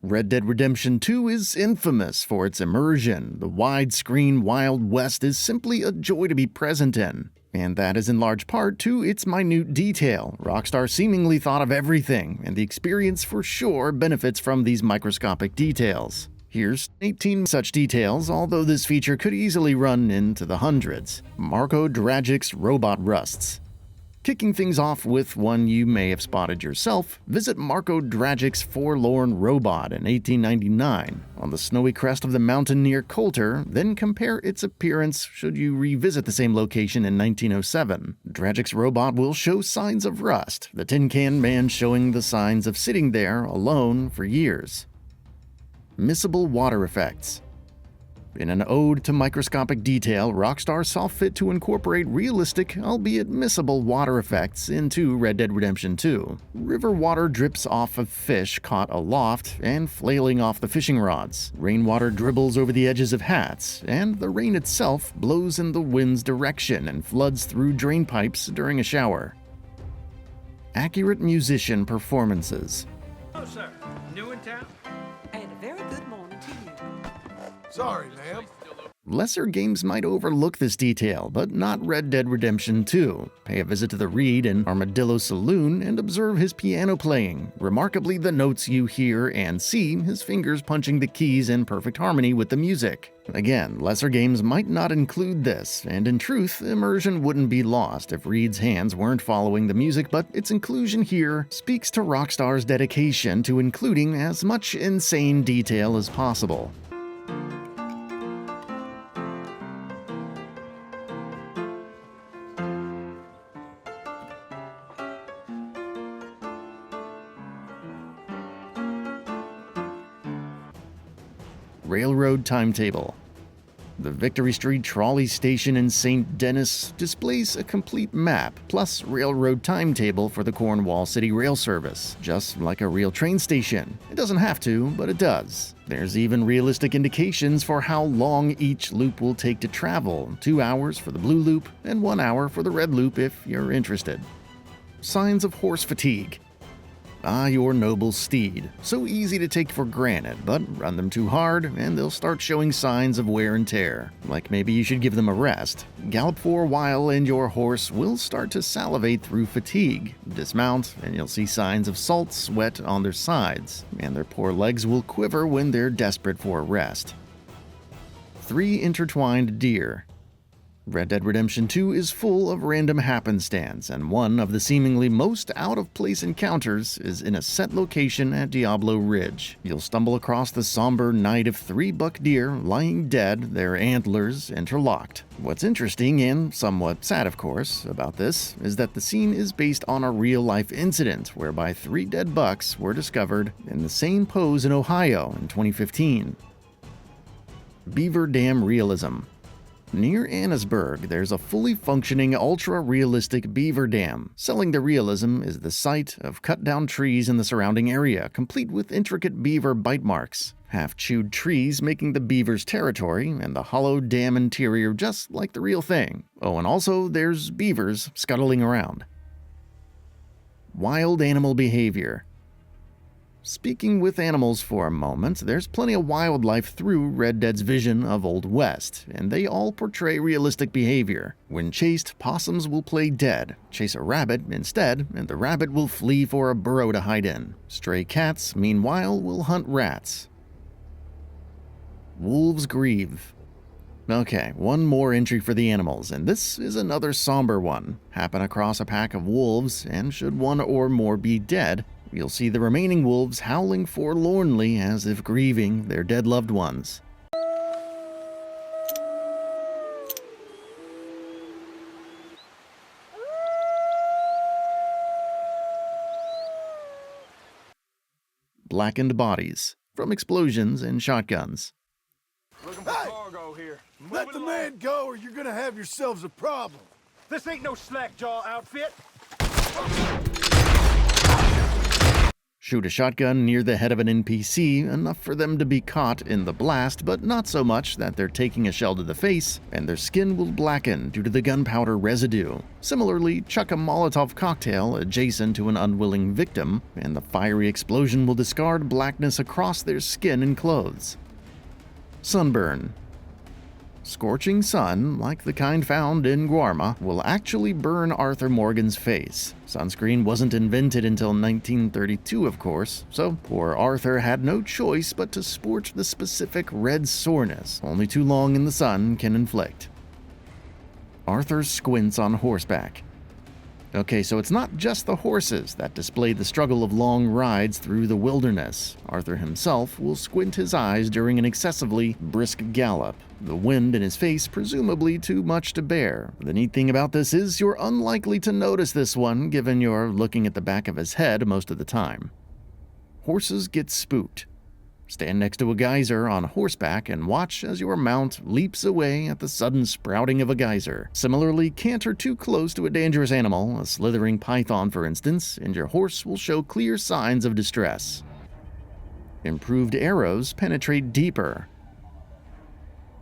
Red Dead Redemption 2 is infamous for its immersion. The widescreen Wild West is simply a joy to be present in. And that is in large part to its minute detail. Rockstar seemingly thought of everything, and the experience for sure benefits from these microscopic details. Here's 18 such details, although this feature could easily run into the hundreds. Marco Dragic's robot rusts. Kicking things off with one you may have spotted yourself, visit Marco Dragic's forlorn robot in 1899 on the snowy crest of the mountain near Coulter, then compare its appearance should you revisit the same location in 1907. Dragic's robot will show signs of rust, the tin can man showing the signs of sitting there alone for years. Missable water effects. In an ode to microscopic detail, Rockstar saw fit to incorporate realistic, albeit missable, water effects into Red Dead Redemption 2. River water drips off of fish caught aloft and flailing off the fishing rods. Rainwater dribbles over the edges of hats, and the rain itself blows in the wind's direction and floods through drain pipes during a shower. Accurate musician performances. Hello, sir. New in town? And a very good morning to you. Sorry, ma'am. Lesser games might overlook this detail, but not Red Dead Redemption 2. Pay a visit to the Reed in Armadillo Saloon and observe his piano playing. Remarkably, the notes you hear and see his fingers punching the keys in perfect harmony with the music. Again, lesser games might not include this, and in truth, immersion wouldn't be lost if Reed's hands weren't following the music, but its inclusion here speaks to Rockstar's dedication to including as much insane detail as possible. Railroad Timetable. The Victory Street Trolley Station in St. Denis displays a complete map, plus railroad timetable for the Cornwall City Rail Service, just like a real train station. It doesn't have to, but it does. There's even realistic indications for how long each loop will take to travel, 2 hours for the blue loop and 1 hour for the red loop if you're interested. Signs of horse fatigue. Ah, your noble steed. So easy to take for granted, but run them too hard and they'll start showing signs of wear and tear. Like maybe you should give them a rest. Gallop for a while and your horse will start to salivate through fatigue. Dismount and you'll see signs of salt sweat on their sides, and their poor legs will quiver when they're desperate for a rest. 3 intertwined deer. Red Dead Redemption 2 is full of random happenstance, and one of the seemingly most out-of-place encounters is in a set location at Diablo Ridge. You'll stumble across the somber night of 3 buck deer lying dead, their antlers interlocked. What's interesting, and somewhat sad of course, about this is that the scene is based on a real-life incident whereby 3 dead bucks were discovered in the same pose in Ohio in 2015. Beaver Dam realism. Near Annesburg, there's a fully functioning, ultra-realistic beaver dam. Selling the realism is the sight of cut-down trees in the surrounding area, complete with intricate beaver bite marks. Half-chewed trees making the beaver's territory, and the hollow dam interior just like the real thing. Oh, and also there's beavers scuttling around. Wild animal behavior. Speaking with animals for a moment, there's plenty of wildlife through Red Dead's vision of Old West, and they all portray realistic behavior. When chased, possums will play dead. Chase a rabbit instead, and the rabbit will flee for a burrow to hide in. Stray cats, meanwhile, will hunt rats. Wolves grieve. Okay, one more entry for the animals, and this is another somber one. Happen across a pack of wolves, and should one or more be dead, you'll see the remaining wolves howling forlornly as if grieving their dead loved ones. Blackened Bodies, from explosions and shotguns. Looking for cargo here. Let the man go or you're gonna have yourselves a problem. This ain't no slack jaw outfit. Shoot a shotgun near the head of an NPC, enough for them to be caught in the blast, but not so much that they're taking a shell to the face, and their skin will blacken due to the gunpowder residue. Similarly, chuck a Molotov cocktail adjacent to an unwilling victim, and the fiery explosion will discard blackness across their skin and clothes. Sunburn. Scorching sun, like the kind found in Guarma, will actually burn Arthur Morgan's face. Sunscreen wasn't invented until 1932, of course, so poor Arthur had no choice but to sport the specific red soreness only too long in the sun can inflict. Arthur squints on Horseback. Okay, so it's not just the horses that display the struggle of long rides through the wilderness. Arthur himself will squint his eyes during an excessively brisk gallop, the wind in his face presumably too much to bear. The neat thing about this is you're unlikely to notice this one, given you're looking at the back of his head most of the time. Horses get spooked. Stand next to a geyser on horseback and watch as your mount leaps away at the sudden sprouting of a geyser. Similarly, canter too close to a dangerous animal, a slithering python for instance, and your horse will show clear signs of distress. Improved arrows penetrate deeper.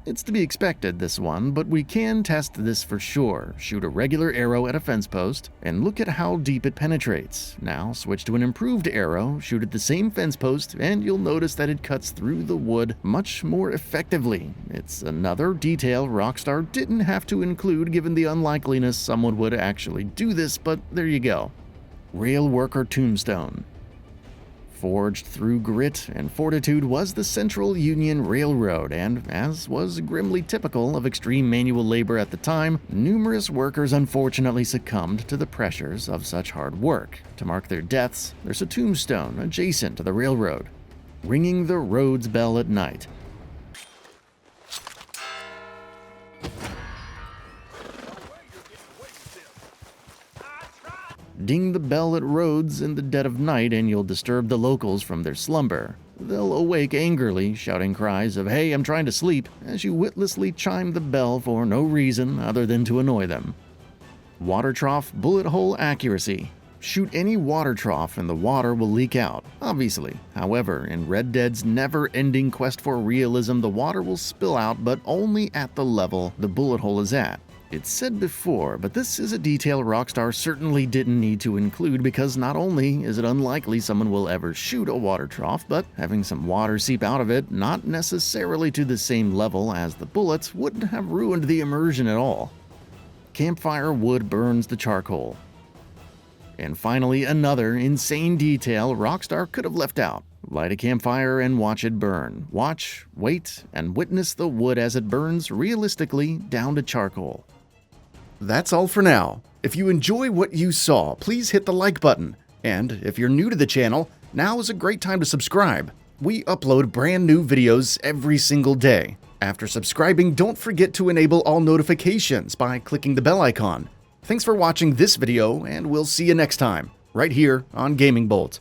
It's to be expected, this one, but we can test this for sure. Shoot a regular arrow at a fence post, and look at how deep it penetrates. Now switch to an improved arrow, shoot at the same fence post, and you'll notice that it cuts through the wood much more effectively. It's another detail Rockstar didn't have to include given the unlikeliness someone would actually do this, but there you go. Rail Worker Tombstone. Forged through grit and fortitude was the Central Union Railroad, and, as was grimly typical of extreme manual labor at the time, numerous workers unfortunately succumbed to the pressures of such hard work. To mark their deaths, there's a tombstone adjacent to the railroad, ringing the road's bell at night. Ding the bell at roads in the dead of night and you'll disturb the locals from their slumber. They'll awake angrily, shouting cries of, "Hey, I'm trying to sleep," as you witlessly chime the bell for no reason other than to annoy them. Water trough bullet hole accuracy. Shoot any water trough and the water will leak out, obviously. However, in Red Dead's never-ending quest for realism, the water will spill out, but only at the level the bullet hole is at. It's said before, but this is a detail Rockstar certainly didn't need to include because not only is it unlikely someone will ever shoot a water trough, but having some water seep out of it, not necessarily to the same level as the bullets, wouldn't have ruined the immersion at all. Campfire wood burns the charcoal. And finally, another insane detail Rockstar could have left out. Light a campfire and watch it burn. Watch, wait, and witness the wood as it burns realistically down to charcoal. That's all for now. If you enjoy what you saw, please hit the like button. And if you're new to the channel, now is a great time to subscribe. We upload brand new videos every single day. After subscribing, don't forget to enable all notifications by clicking the bell icon. Thanks for watching this video, and we'll see you next time, right here on GamingBolt.